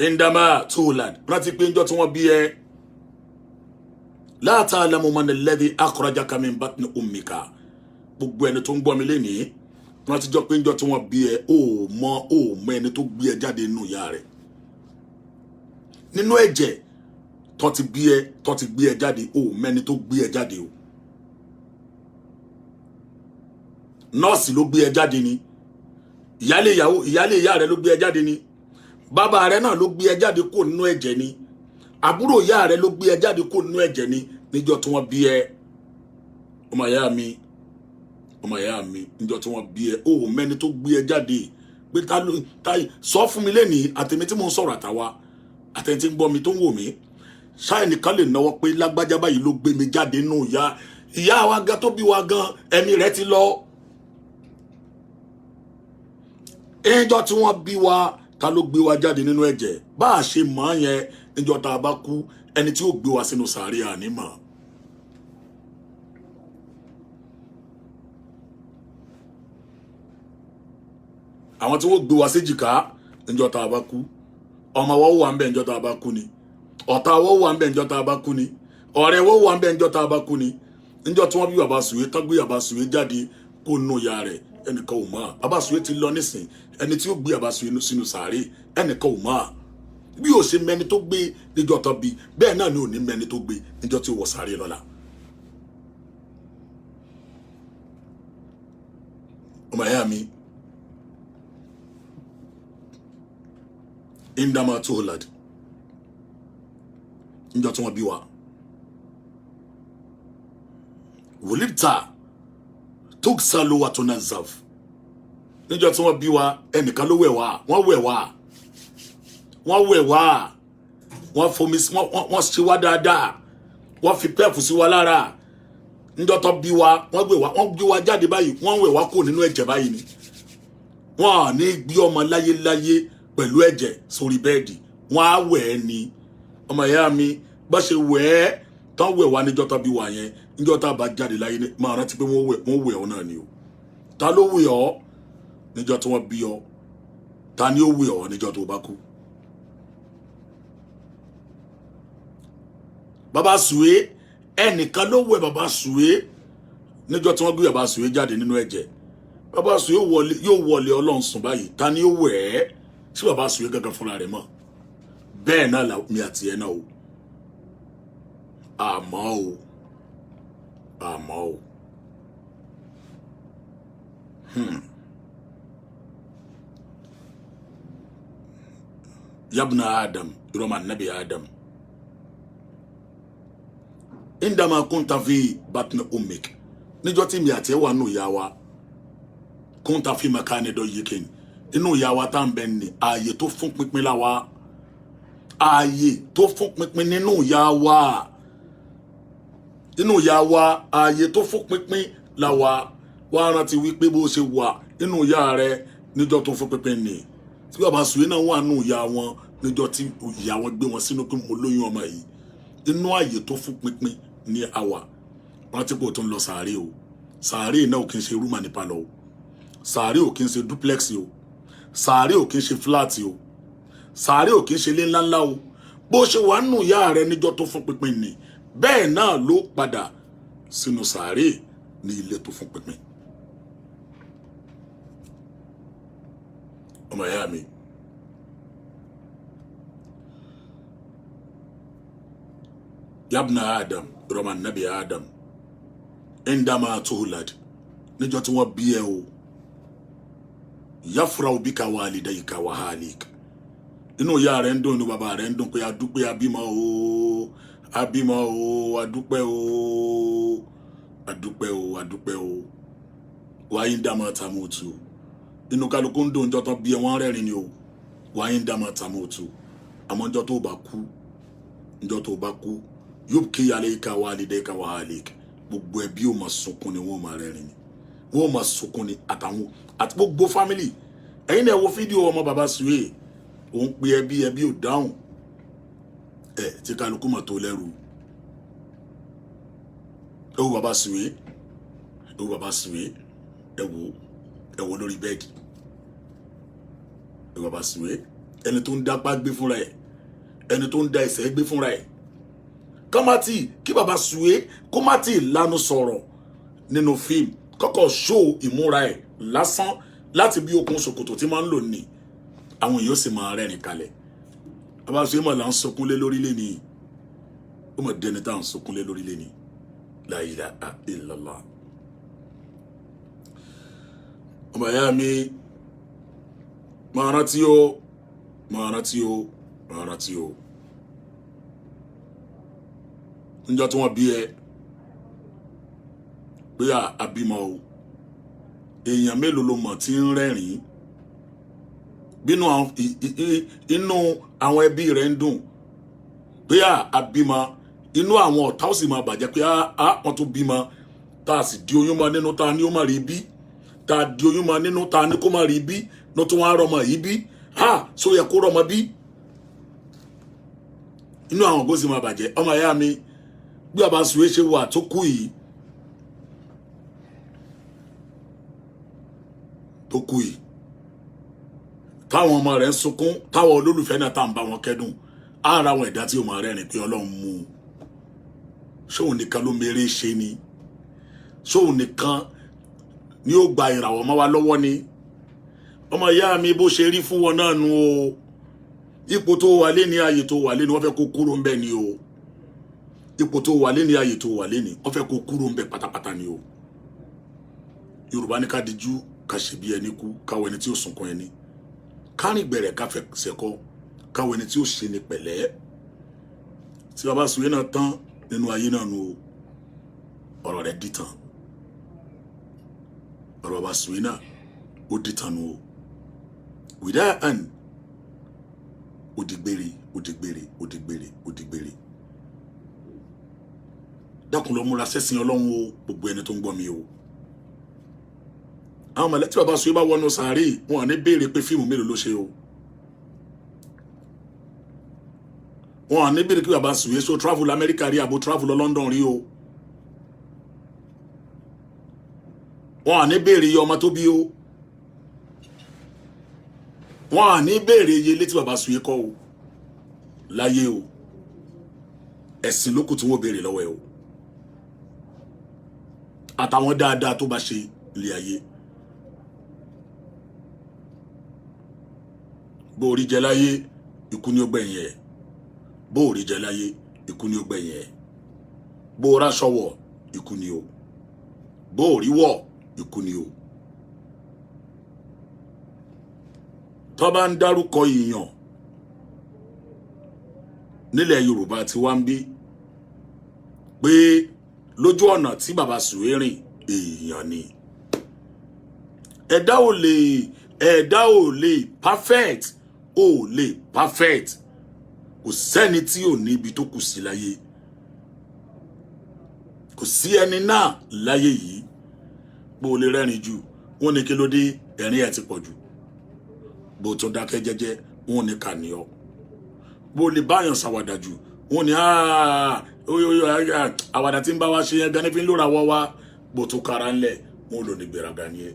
indama tulad rántí pé ńjọ́ tí wọ́n bí ẹ la ta'lamu man alladhi akhrajaka min batni ummika gbogbo ẹni tó ń gbọ́ mi lénìí rántí jọ pé ńjọ́ tí wọ́n bí ẹ ó mọ ẹni tó gbé ẹ jáde nínú ìyá rẹ̀ nínú ẹ̀jẹ̀ tó ti gbé ẹ jáde ó mẹ́ni tó gbé ẹ jáde o nọ́ọ̀sì ló gbé ẹ jáde ni ìyálé ìyá rẹ̀ ló gbé ẹ jáde ni bàbá rẹ̀ náà ló gbé ẹ jáde kó nínú ẹ̀jẹ̀ ni àbúrò ìyá rẹ̀ ló gbé ẹ jáde kó nínú ẹ̀jẹ̀ ni níjọ́ tí wọ́n bí ẹ ọmọ ìyá mi níjọ́ tí wọ́n bí ẹ ó mẹ́ni tó gbé ẹ jáde pé ta sọ fún mi lẹ́nìí àtẹ̀mí tí mo ń sọ̀rọ̀ àtàwa àtẹ̀mí tí ń gbọ́ mi tó ń wò mí ṣáà nìkan lè náwó pé lágbájá báyìí ló gbé mi jáde nínú ìyá wa gan tó bí wa gan ẹ̀mí rẹ̀ ti lọ ẹjọ́ tí wọ́n bí wa ta ló gbé wa jáde nínú ẹ̀jẹ̀ bá a ṣe mọ̀ yẹn níjọ́ tá a bá kú ẹni tí ó gbé wa sínú sàárè ànímọ̀ àwọn tí wọ́n gbé wa séjìká níjọ́ tá a bá kú ọmọ wọ́n wà ń bẹ̀ níjọ́ tá a bá kú ni ọ̀tá wọ́n wà ń bẹ̀ níjọ́ tá a bá kú ni ọ̀rẹ́ wọ́n wà ń bẹ̀ níjọ́ tá a bá kú ni níjọ́ tí wọ́n bí bàbá Sùwé tán gbé bàbá Sùwé jáde kó nù ya rẹ̀ ẹnìkan ò mọ̀ bàbá Sùwé ti lọ nísìn ẹni tí ó gbé bàbá Sùwé sínú sàárè ẹnìkan ò mọ̀ bí ó ṣe mẹ́ni tó gbé níjọ́ tó bí bẹ́ẹ̀ náà ni ò ní mẹ́ni tó gbé níjọ́ tí ó wọ sàárè lọ́la. ọmọ ẹ̀yà mi indama tulad níjọ́ tí wọ́n bí wa wòlíta tuksalu wa tunazaf níjọ́ tí wọ́n bí wa ẹnìkan ló wẹ̀ wá wọ́n fomi wọ́n ṣe wá dáadáa wọ́n fi pẹ́ẹ̀fù sí wa lára níjọ́ tó bí wa wọ́n gbé wa jáde báyìí wọ́n wẹ̀ wá kó nínú ẹ̀jẹ̀ báyìí ni wọ́n ní gbé ọmọ láyé pẹ̀lú ẹ̀jẹ̀ sórí bẹ́ẹ̀dì wọ́n á wẹ̀ ẹ́ ni ọmọ ìyá mi bá ṣe wẹ̀ ẹ́ tán wẹ̀ wá níjọ́ tó bí wa yẹn níjọ́ tá a bá jáde láyé máa rántí pé wọ́n wẹ̀ ọ́ náà ni o ta ló wẹ̀ ọ́ níjọ́ tí wọ́n bí ọ ta ni ó wẹ̀ ọ́ níjọ́ tó bá kú. bàbá Sùwé ẹnìkan ló wẹ̀ bàbá Sùwé níjọ́ tí wọ́n gbé bàbá Sùwé jáde nínú ẹ̀jẹ̀ bàbá Sùwé yóò wọlé Ọlọ́run sùn báyìí ta ni ó wẹ̀ ẹ́ sí bàbá Sùwé gángan fúnra rẹ̀ mọ́ bẹ́ẹ̀ náà mi àti ẹ̀ náà o àmọ́ o yabna Adam iroma nabi Adam indama kunta fi batni ummik níjọ́ tí mi àti ẹ̀ wà nù ìyá wa kunta fi makani do yikin inú ìyá wa tá ń bẹ ní ààyè tó fún pínpín la wa ààyè tó fún pínpín nínú ìyá wa ààyè tó fún pínpín la wa wá rántí wípé bó ṣe wà inú ìyá rẹ níjọ́ tó fún pínpín ni tí bàbá Sùwé náà wà nù ìyá wọn níjọ́ tí ìyá wọn gbé wọn sínú pé mo lóyún ọmọ yìí inú ààyè tó fún pínpín ní àwa rántí pé o tó ń lọ sàárè o sàárè náà ò kí ń ṣe rúmà nípa lọ o sàárè ò kí ń ṣe duplex o sàárè ò kí ń ṣe flat o sàárè ò kí ń ṣe ilé ńláńlá o bó ṣe wà nù ìyá rẹ níjọ́ tó fún pínpín ni bẹ́ẹ̀ náà ló padà sínú sàárè ní ilé tó fún pínpín. ọmọ ìyá mi yabna Adam roman nabi Adam indama tuhulad níjọ́ tí wọ́n bí ẹ o yafraw bika walidayka wa halik inú ìyá rẹ̀ ń dùn inú bàbá rẹ̀ ń dùn pé adúpẹ́ abímọ o adúpẹ́ o wáyé ń dàmọ́ tàmótù inú kálukú ń dùn jọ́tọ́ bí wọ́n rẹ́rìn ni o wáyé ń dàmọ́ tàmótù àmọ́ njọ́ tó bá kú yubki alayka walidayka wa halik gbogbo ẹbí ò máa sunkún ni wọ́n máa rẹ́rìn ni wọ́n máa sunkún ni àtàwọn àti gbogbo fámìlì ẹ̀yin náà wo fídíò ọmọ bàbá Sùwé òun pe ẹbí ò dáhùn tí kálukú mà tó lẹ́rù ẹ wo bàbá Sùwé ẹ wo lórí bẹ́ẹ̀dì ẹ wo bàbá Sùwé ẹni tó ń dápá gbé fúnra ẹ̀ ẹni tó ń da ẹsẹ̀ gbé fúnra ẹ̀ kámátì kí bàbá Suwe kó má tí lanu sọ̀rọ̀ nínú fíìmù kọ́kọ́ ṣó ìmúra ẹ̀ lásán láti bí okùn ṣòkòtò tí máa ń lò ní àwọn èèyàn sì máa rẹ́rìn kalẹ̀ bàbá Suwe mọ̀ là ń sọkúnlé lórílẹ̀ ni ó mọ̀ dẹni tá à ń sọkúnlé lórílẹ̀ ni la ilaha illallah. ọmọ ìyá mi máa rántí o máa rántí o máa rántí o níjọ́ tí wọ́n bí ẹ pé àbímọ o èèyàn mélòó ló mọ̀ tí ń rẹ́rìn bínú inú àwọn ẹbí rẹ̀ ń dùn pé àbímọ inú àwọn ọ̀tá ó sì máa bàjẹ́ pé wọ́n tún bímọ tá a sì di oyún mọ́ nínú ta ni ó má rí bí tá a di oyún mọ́ nínú ta ni kó má rí bí ló tún wá rọmọ yìí bí so yẹ kó rọmọ bí inú àwọn ògbó sì máa bàjẹ́ ọmọ ìyá mi bí bàbá Suwe ṣe wà tó kú yìí táwọn ọmọ rẹ̀ ń sunkún táwọn olólùfẹ́ náà tá ń bá wọn kẹ́dùn ara àwọn ẹ̀dá tí ó máa rẹ́rìn pé Ọlọ́run mú un ṣóun nìkan ló mèrè ṣe ni ṣóun nìkan ni ó gba ìràwọ̀ mọ́ wa lọ́wọ́ ni ọmọ ìyá mi bó ṣe rí fún wọn náà nu o ipò tó wà lé ní ààyè tó wà lé ní wọ́n fẹ́ kó kúrò ńbẹ̀ ni o ipò tó wà lé ní ààyè tó wà lé ní wọ́n fẹ́ kó kúrò ńbẹ̀ pátápátá ni o Yorùbá ní ká dijú ká ṣe bí ẹni kú káwọ ẹni tí ó sunkún ẹni kárìn gbẹ̀rẹ̀ ká fẹ́ sẹ́kọ́ káwọ ẹni tí ó ṣe ní pẹ̀lẹ́ tí bàbá Suwe náà tán nínú ayé náà nu o ọ̀rọ̀ rẹ̀ dìtàn ọ̀rọ̀ bàbá Suwe náà ó dìtàn nu o wìdá àn òdìgbèrè dákun lọ múra sẹ́sìn Ọlọ́run o gbogbo ẹni tó ń gbọ́ mi o àwọn mọ̀lẹ́ tí bàbá Suwe bá wọnú sàárè wọn ní béèrè pé fíìmù mélòó ló ṣe o wọn ní béèrè pé bàbá Suwe so travel America rí àbò travel lọ London rí o wọn ní béèrè iye ọmọ tó bí o wọn ní béèrè iye ilé tí bàbá Suwe kọ́ o láyé o ẹ̀sìn lókù tí wọ́n béèrè lọ́wọ́ ẹ o àtàwọn dáadáa tó bá ṣe ilé ayé bó orí jẹ láyé ikú ni ó gbẹ̀yìn ẹ̀ bó orí jẹ láyé ikú ni ó gbẹ̀yìn ẹ̀ bó o ráṣọ wọ̀ ikú ni o bó orí wọ̀ ikú ni o tó bá ń dárúkọ èèyàn nílẹ̀ Yorùbá tí wá ń bí pé lójú ọ̀nà tí bàbá Suwe rìn èèyàn ni ẹ̀dá ò lè perfect ò lè perfect kò sẹ́ni tí ò ní ibi tó kù sí láyé kò sí ẹni náà láyé yìí bó lè rẹ́rìn jù wọ́n ní kí ló dé ẹ̀rín ẹ̀ ti pọ̀ jù bó tún dákẹ́ jẹ́jẹ́ wọ́n ní kà ní ọ bó lè báyàn ṣàwàdà jù wọ́n ní àwàdà tí ń bá wa ṣe yẹn gan ní fi ń lóra wọ́ wá bó tún kára ńlẹ̀ wọ́n lò ní gbéraga ni ẹ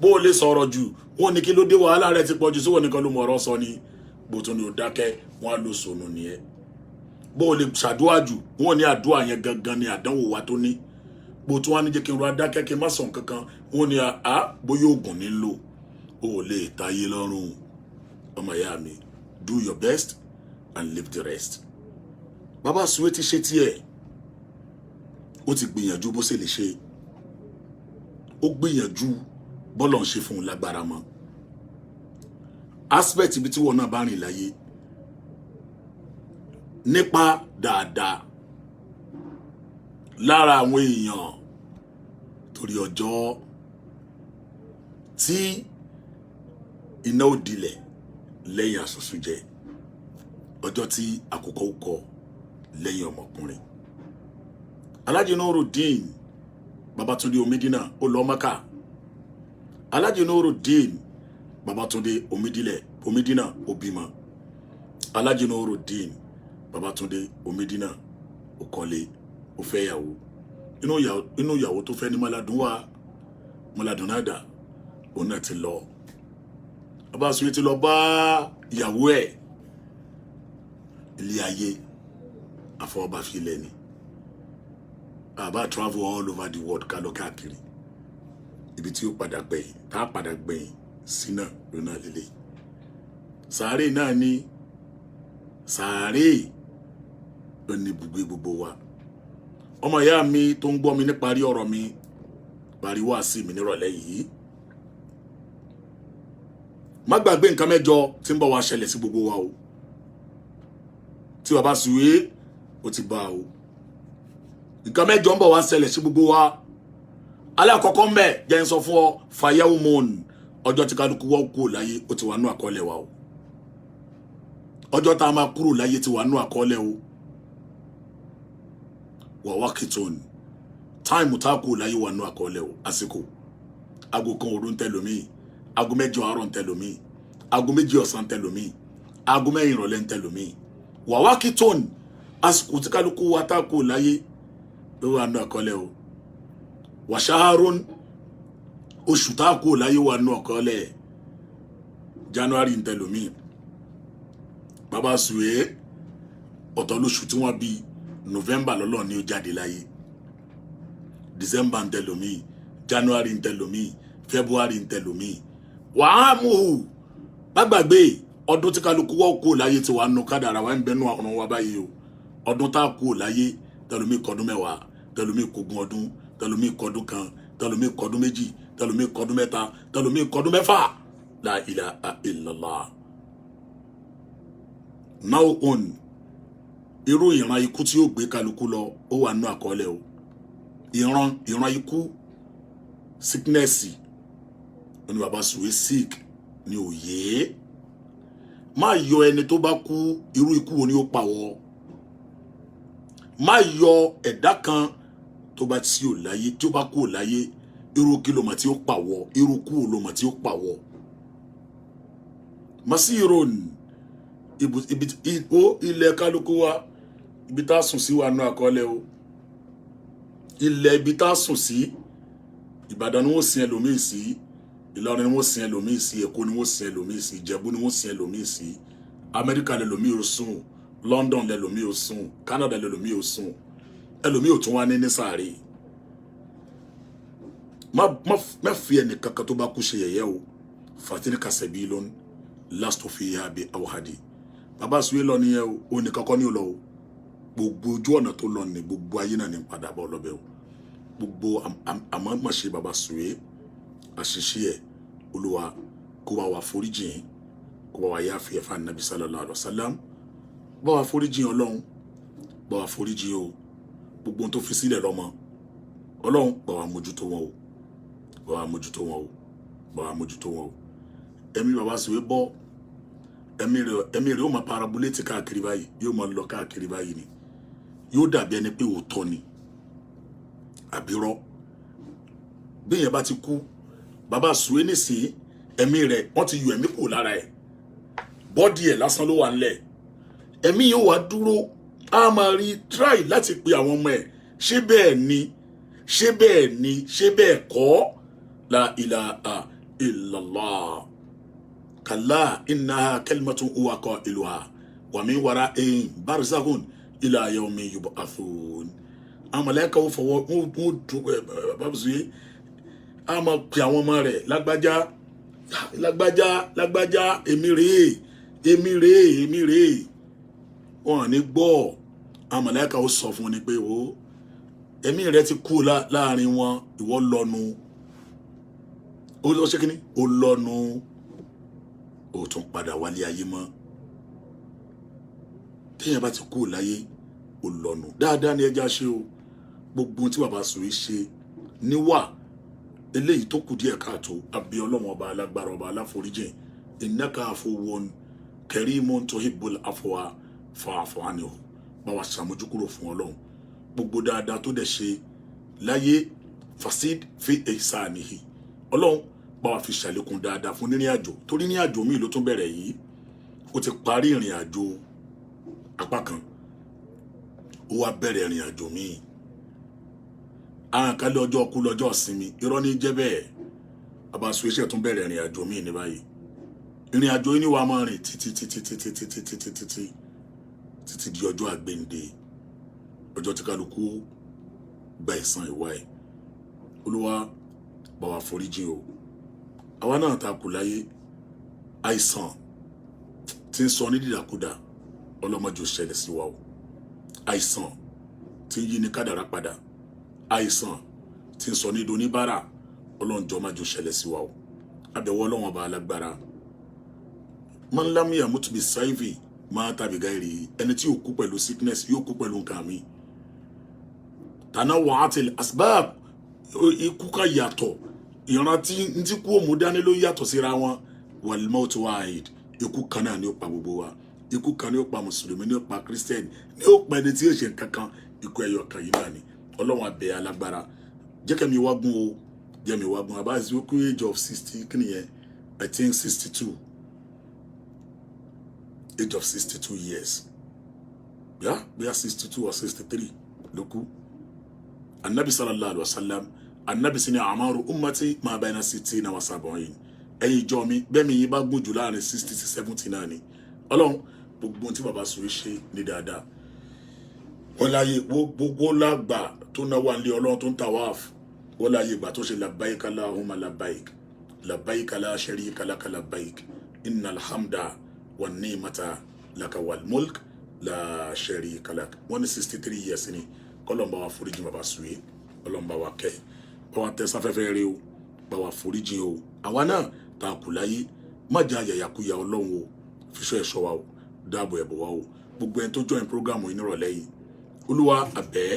bó lè sọ̀rọ̀ jù wọ́n ní kí ló dé wàhálà rẹ̀ ti pọ̀ jù síwọ́n nìkan ló mọ̀ ọ̀rọ̀ sọ ni bó tún ní ó dákẹ́ wọ́n á lò sọnù ni ẹ bó lè ṣàdúrà jù wọ́n ní àdúrà yẹn gangan ni àdánwò wa tó ní bó tún wá ní jẹ́ kí n ro adákẹ́ kí n má sọ nǹkankan wọ́n ní bóyá oògùn ní lò ó lè táyé lọ́rùn ọmọ ìyá mi do your best and leave the rest. Bàbá Suwe ti ṣe tiẹ̀ ó ti gbìyànjú bó ṣe lè ṣe ó gbìyànjú bọ́lọ̀ ń ṣe fún un lágbára mọ́ aspect ibi tí wọn náà bá rìn láyé nípa dáadáa lára àwọn èèyàn torí ọjọ́ tí iná ò dilẹ̀ lẹ́yìn àsùnsùn jẹ ọjọ́ tí àkókò kọ lẹ́yìn ọmọkùnrin Alhaji Nurudeen Babatunde Omidina ó lọ Mákà Alhaji Nurudeen Babatunde Omidina ó bímọ Alhaji Nurudeen Babatunde Omidina ó kọ́lé ó fẹ́ yàwó inú yàwó tó fẹ́ ní Mọ́ládùn wá Mọ́ládùn náà dà òun náà ti lọ bàbá Suwe ti lọ bá ìyàwó ẹ̀ ilé ayé àfọwọ́bá fi ilẹ̀ ni àbá travel all over the world ká lọ káàkiri ibi tí ó padà gbẹ̀yìn tá a padà gbẹ̀yìn sí náà lónà lélẹ̀ sàárè náà ni sàárè ló ní ibùgbé gbogbo wa ọmọ ìyá mi tó ń gbọ́ mi níparí ọ̀rọ̀ mi parí wá sí mi nírọ̀lẹ́ yìí má gbàgbé nǹkan mẹ́jọ tí ń bọ̀ wá ṣẹlẹ̀ sí gbogbo wa o tí bàbá Suwe ó ti bá o nǹkan mẹ́jọ ń bọ̀ wá ṣẹlẹ̀ sí gbogbo wa alákọ̀ọ́kọ́ mbẹ̀ jẹ́ ń sọ fún ọ fàyàwó mọ́ọ̀n ọjọ́ tí kálukú wọ́n kúrò láyé ó ti wà nú àkọọ́lẹ̀ wa o ọjọ́ tá a máa kúrò láyé ti wà nú àkọọ́lẹ̀ o wà wákìtòn táìmù tá a kúrò láyé wà nú àkọọ́lẹ̀ o àsìkò aago kan òru ń tẹ̀lómi aago mẹ́jọ àárọ̀ ń tẹ̀lómi aago méjì ọ̀sán ń tẹ̀lómi aago mẹ́rin ìrọ̀lẹ́ ń tẹ̀lómi wà wákìtòn àsìkò tí kálukú wa tá a kúrò láyé ló wà nú àkọọ́lẹ̀ o wàṣáárún oṣù tá a kú láyé wà nú àkọọ́lẹ̀ January ń tẹ̀lómi bàbá Suwe ọ̀tọ̀ lóṣù tí wọ́n bí November lọ́lọ́ ni ó jáde láyé December ń tẹ̀lómi January ń tẹ̀lómi February ń tẹ̀lómi wàá mú u bá gbàgbé ọdún tí kálukú wọ́n kú láyé tí wàá nù kádàrà wà ń bẹnu ọ̀run wa báyìí o ọdún tá a kú láyé tẹ̀lómi kọdún mẹ́wàá tẹ̀lómi kógún ọdún tẹ̀lómi kọdún kan tẹ̀lómi kọdún méjì tẹ̀lómi kọdún mẹ́ta tẹ̀lómi kọdún mẹ́fà la ilaha illallah náà òun irú ìran ikú tí ó gbé kálukú lọ ó wà nínú àkọọ́lẹ̀ o ìran ikú sickness ní bàbá Suwe sick ní òye má yọ ẹni tó bá kú irú ikú wo ni ó pàwọ́ má yọ ẹ̀dá kan tó bá tí ò láyé tí ó bá kú ò láyé irú kìlómà tí ó pàwọ́ irú kú olómà tí ó pàwọ́ masirun ibo ilẹ̀ kálukú wa ibi tá sùn sí wa nú àkọọ́lẹ̀ o ilẹ̀ ibi tá sùn sí Ìbàdàn ni wọ́n sin ẹlòmíì sí Ìlọrin ni wọ́n sin ẹlòmíì sí Èkó ni wọ́n sin ẹlòmíì sí Ìjẹ̀bú ni wọ́n sin ẹlòmíì sí Amẹ́ríkà lẹlòmíì ò sùn London lẹlòmíì ò sùn Canada lẹlòmíì ò sùn ẹlòmíì ò tún wá ní sàárè má fi ẹnì kankan tó bá kú ṣe yẹ̀yẹ́ o fatini kasabilon last of year be awhadi bàbá Suwe lọ nìyẹn o ní kankan ní o lọ o gbogbo ojú ọ̀nà tó lọ ní gbogbo ayé náà ní padà bọ̀ lọ́bẹ̀ o gbogbo àmọ́ má ṣe bàbá Suwe àṣìṣe ẹ̀ Olúwa kó bá wa foríjìn kó bá wa yáfi ẹ̀fà nàbí sallallahu alaihi wasallam bá wa foríjìn Ọlọ́run bá wa foríjìn o gbogbo tó fi sílẹ̀ lọ́mọ Ọlọ́run bá wa mójútó wọn o bá wa mójútó wọn o bá wa mójútó wọn o ẹ̀mí bàbá Suwe bọ́ ẹ̀mí rẹ̀ ó máa parabolate káàkiri báyìí yóò máa lọ káàkiri báyìí ni yóò dàbí ẹni pé òótọ́ ni àbírọ́ bí èèyàn bá ti kú bàbá Suwe nísìnyí ẹ̀mí rẹ̀ wọ́n ti yọ ẹ̀mí kù lára ẹ̀ bọ́dì ẹ̀ lásán ló wà ńlẹ̀ ẹ̀mí yóò wá dúró a máa rí try láti pe àwọn ọmọ ẹ̀ ṣé bẹ́ẹ̀ ni ṣé bẹ́ẹ̀ ni ṣé bẹ́ẹ̀ kọ́ la ilaha illallah kàlá innaha kalimatun huwa qailuha wa min wara'ihim barzakhun ila yawmi yub'athun àwọn màláíkà ó fọwọ́ wọ́n dùn bàbá Suwe a máa pe àwọn ọmọ rẹ̀ lágbájá èmi rèé wọn ní gbọ́ àwọn màláíkà ó sọ fún ni pé o ẹ̀mí rẹ̀ ti kú láàrin wọn ìwọ lọ́nu ó lọ ṣe kíní ó lọ́nu ó tún padà wálé ayé mọ́ téèyàn bá ti kú láyé ó lọ́nu dáadáa ní ẹja ṣe o gbogbo tí bàbá Suwe ṣe níwà eléyìí tó kù díẹ̀ káàtó àbí Ọlọ́run ọba alágbára ọba aláforíjìn innaka afuwwun karimun tuhibbul afwa fa'fu anhu bá wa ṣàmójúkúrò fún Ọlọ́run gbogbo dáadáa tó dẹ̀ ṣe láyé fasid fi ihsanihi Ọlọ́run bá wa fi ṣàlékún dáadáa fún nírìn àjò torí ní àjò míì ló tún bẹ̀rẹ̀ yìí ó ti parí ìrìn àjò apá kan ó wá bẹ̀rẹ̀ ìrìn àjò míì àwọn kan lọ́jọ́ kú lọ́jọ́ ìsinmi irọ́ ní jẹ́ bẹ́ẹ̀ bàbá Suwe ṣe tún bẹ̀rẹ̀ ìrìn àjò míì ní báyìí ìrìn àjò yín ni wàá máa rìn títí di ọjọ́ àgbéǹde ọjọ́ tí kálukú gba ẹ̀san ìwà ẹ̀ Olúwa bá wa foríjì o àwa náà ta kù láyé àìsàn tí ń sọ ní dídàkudà ọlọ́mọdé ò ṣẹlẹ̀ sí wa o àìsàn tí ń yí ní kádàrá padà àìsàn tí ń sọ ní doníbàrà ọlọ́njọ́ máa jò ṣẹlẹ̀ sí wa o abẹ̀wọ́ ọlọ́wọ́n ọba alágbára man lam yamut bi sayfi máa tàbí gáírì ẹni tí yóò kú pẹ̀lú sickness yóò kú pẹ̀lú nǹkan mi tanawwa'atil asbab ikú ká yàtọ̀ ìran tí ń tí kú òmù dání ló yàtọ̀ síra wọn wal mautu wahid ikú kan náà ni ó pa gbogbo wa ikú kan ni ó pa mùsùlùmí ni ó pa kírísítẹ́nì ni ó pa ẹni tí yóò ṣe kankan ikú ẹyọ kan yìí náà ni ọlọ́run abẹ́ alágbára jẹ́ kẹ́mi wágún o jẹ́mi wágún àbá ìsìnkú age of 60 kí nìyẹn I think 62 age of 62 years yeah we are 62 or 63 ló kú annabi sallallahu alaihi wasallam annabi sini amaru ummati ma bayna 60 wa 70 ẹ̀yin jọ mi bẹ́ẹ̀ mi yín bá gùn jù láàrin 60 sí 70 náà ni ọlọ́run gbogbo tí bàbá sùúrù ṣe ní dáadáa wọ́n láyé gbogbo lágbà tó náwó àlẹ́ ọlọ́run tó ń tawaf wọ́n láyé ìgbà tó ṣe labbaik allahumma labbaik labbaik la sharika laka labbaik innal hamda wan ni'mata laka wal mulk la sharika lak wọ́n ní 63 years ni kọ́lọ́mbà wa foríjì bàbá sùúrù ọlọ́mbà wa kẹ́ bá wa tẹ́ sáfẹ́fẹ́ rí o bá wa foríjì o àwa náà ta kù láyé má jẹ́ àyàyàkúyà ọlọ́run o fiṣọ́ ẹ̀ṣọ́ wa o dáàbò ẹ̀bọ̀ wa o gbogbo ẹni tó join programu yìí nírọ̀lẹ́ yìí olúwa àbẹ́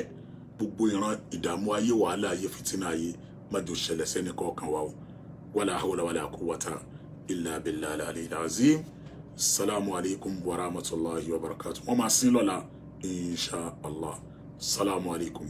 gbogbo ìran ìdààmú ayé wàhálà ayé fìtínà ayé má jẹ́ ó ṣẹlẹ̀ sẹ́ni kọ̀ọ̀kan wa o wala hawla wala quwwata illa billahi al-aliyyil azim salamu alaykum wa rahmatullahi wa barakatuh wọ́n máa sin lọ́la insha allah salamu alaykum.